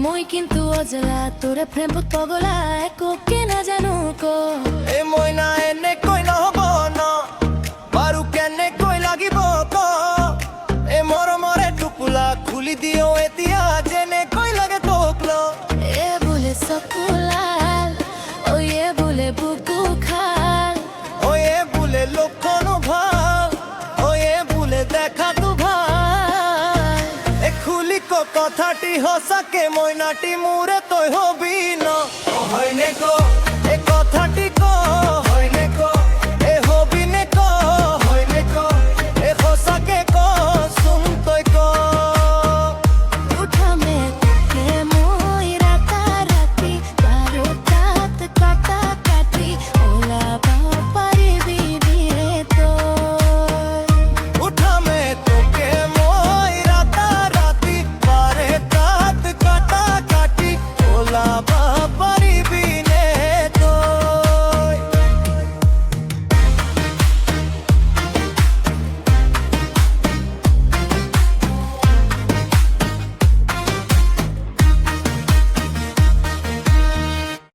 মই কিন্তু অজলা তোরে প্রেম পগলা একো কেনা জানো কো এ মইনা এনে কই নহব ন বারু কেনে কই লাগিব ক এ মরমরে টুকুলা খুলি দিও এতিয়া জেনে কই লাগে তোকল এ বলে সকুলাল ওই এ বলে বুকু খাল ওই এ বলে লক্ষণ ভাল ওই এ বলে দেখা তু ভাল এ খুলি কো কথাটি হসাকে মইনাটি মুরে তই হবি ন হইনে কো এ কথাটি